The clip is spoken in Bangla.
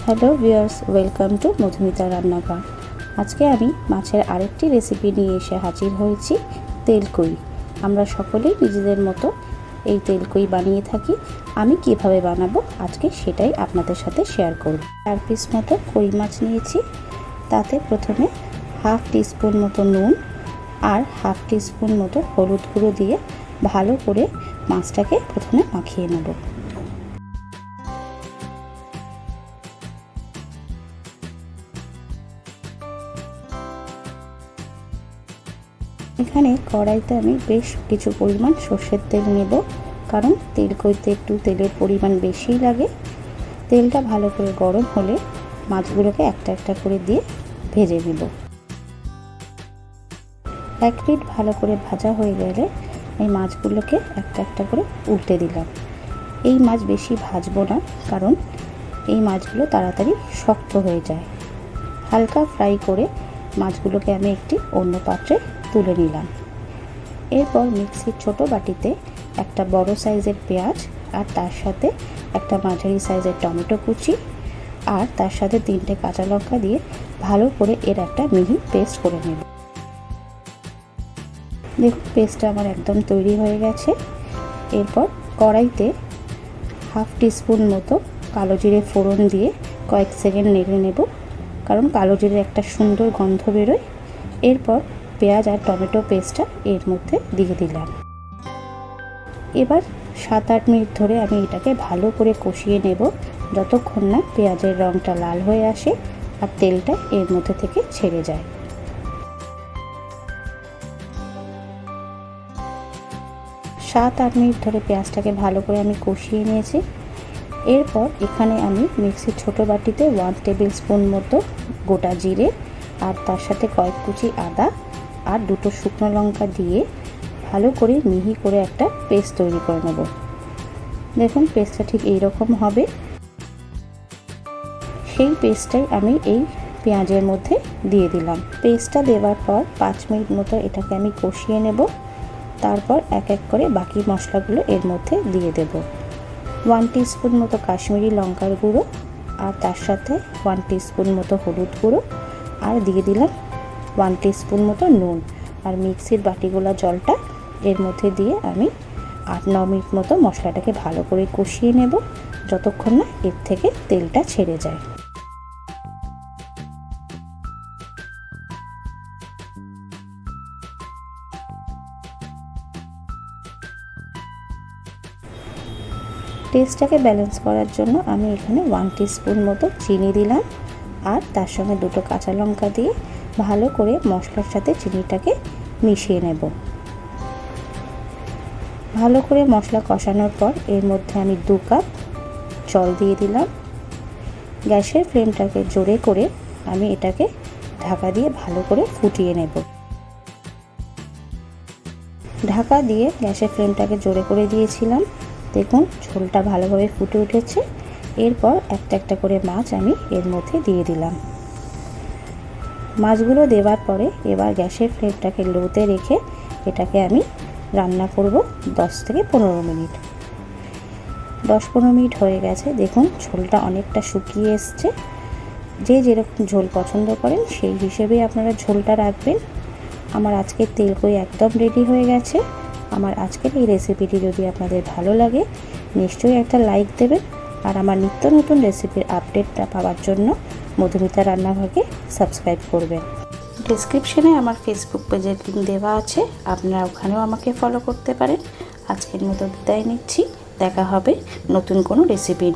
Hello viewers, welcome to Madhumita রান্নাঘর। আজকে আমি মাছের আরেকটি রেসিপি নিয়ে এসে হাজির হয়েছি, তেলকুই। আমরা সকলেই নিজেদের মতো এই তেলকুই বানিয়ে থাকি। আমি কিভাবে বানাবো আজকে সেটাই আপনাদের সাথে শেয়ার করব। 4 পিস মতো কই মাছ নিয়েছি। তাতে প্রথমে হাফ টিস্পুন মতো নুন আর হাফ টিস্পুন মতো হলুদ গুঁড়ো দিয়ে ভালো করে মাছটাকে প্রথমে মাখিয়ে নেব। এখানে কড়াইতে আমি বেশ কিছু পরিমাণ সর্ষের তেল নেব, কারণ তেলকুইতে একটু তেলের পরিমাণ বেশিই লাগে। তেলটা ভালো করে গরম হলে মাছগুলোকে একটা একটা করে দিয়ে ভেজে নেব। 1 মিনিট ভালো করে ভাজা হয়ে গেলে এই মাছগুলোকে একটা একটা করে উল্টে দিলাম। এই মাছ বেশি ভাজবো না, কারণ এই মাছগুলো তাড়াতাড়ি শক্ত হয়ে যায়। হালকা ফ্রাই করে মাছগুলোকে আমি একটি অন্য পাত্রে তুলে নিলাম। এরপর মিক্সির ছোট বাটিতে একটা বড় সাইজের পেঁয়াজ আর তার সাথে একটা মাঝারি সাইজের টমেটো কুচি আর তার সাথে 3টে কাঁচা লঙ্কা দিয়ে ভালো করে এর একটা মিহি পেস্ট করে নেব। দেখুন, পেস্টটা আমার একদম তৈরি হয়ে গেছে। এরপর কড়াইতে হাফ টিস্পুন মতো কালো জিরে ফোড়ন দিয়ে কয়েক সেকেন্ড নেড়ে নেব, কারণ কালো জিরে একটা সুন্দর গন্ধ বেরোয়। এরপর পেঁয়াজ আর টমেটো পেস্টটা এর মধ্যে দিয়ে দিলাম। এবার 7-8 মিনিট ধরে আমি এটাকে ভালো করে কষিয়ে নেব, যতক্ষণ না পেঁয়াজের রঙটা লাল হয়ে আসে আর তেলটা এর মধ্যে থেকে ছেড়ে যায়। 7-8 মিনিট ধরে পেঁয়াজটাকে ভালো করে আমি কষিয়ে নিয়েছি। এরপর এখানে আমি মিক্সির ছোটো বাটিতে 1 টেবিল স্পুন মতো গোটা জিরে আর তার সাথে কয়েক কুচি আদা আর 2টো শুকনো লঙ্কা দিয়ে ভালো করে মিহি করে একটা পেস্ট তৈরি করে নেব। দেখুন, পেস্টটা ঠিক এইরকম হবে। সেই পেস্টটাই আমি এই পেঁয়াজের মধ্যে দিয়ে দিলাম। পেস্টটা দেওয়ার পর 5 মিনিট মতো এটাকে আমি কষিয়ে নেব। তারপর এক এক করে বাকি মশলাগুলো এর মধ্যে দিয়ে দেব। 1 টিস্পুন মতো কাশ্মীরি লঙ্কার গুঁড়ো আর তার সাথে 1 টিস্পুন মতো হলুদ গুঁড়ো আর দিয়ে দিলাম 1 টিস্পুন মতো নুন আর মিক্সির বাটিগুলা জলটা এর মধ্যে দিয়ে আমি 8-9 মিনিট মতো মশলাটাকে ভালো করে কষিয়ে নেব, যতক্ষণ না এর থেকে তেলটা ছেড়ে যায়। টেস্টটাকে ব্যালেন্স করার জন্য আমি এখানে 1 টিস্পুন মতো চিনি দিলাম আর তার সঙ্গে 2টো কাঁচা লঙ্কা দিয়ে ভালো করে মশলার সাথে চিনিটাকে মিশিয়ে নেব। ভালো করে মশলা কষানোর পর এর মধ্যে আমি 2 কাপ জল দিয়ে দিলাম। গ্যাসের ফ্লেমটাকে জোরে করে আমি এটাকে ঢাকা দিয়ে ভালো করে ফুটিয়ে নেব। ঢাকা দিয়ে গ্যাসের ফ্লেমটাকে জোরে করে দিয়েছিলাম। দেখুন, ঝোলটা ভালোভাবে ফুটে উঠেছে। এরপর একটা একটা করে মাছ আমি এর মধ্যে দিয়ে দিলাম। মাছগুলো দেওয়ার পরে এবার গ্যাসের ফ্লেমটাকে লোতে রেখে এটাকে আমি রান্না করব 10 থেকে 15 মিনিট। 10-15 মিনিট হয়ে গেছে। দেখুন, ঝোলটা অনেকটা শুকিয়ে এসছে। যে যেরকম ঝোল পছন্দ করেন সেই হিসেবেই আপনারা ঝোলটা রাখবেন। আমার আজকের তেলকুই একদম রেডি হয়ে গেছে। আমার আজকের এই রেসিপিটি যদি আপনাদের ভালো লাগে নিশ্চয়ই একটা লাইক দেবেন আর আমার নিত্য নতুন রেসিপির আপডেটটা পাওয়ার জন্য মধুমিতা রান্নাঘরকে সাবস্ক্রাইব করবেন। ডেসক্রিপশনে আমার ফেসবুক পেজের লিঙ্ক দেওয়া আছে, আপনারা ওখানেও আমাকে ফলো করতে পারেন। আজকের মতো বিদায় নিচ্ছি। দেখা হবে নতুন কোনো রেসিপি নিয়ে।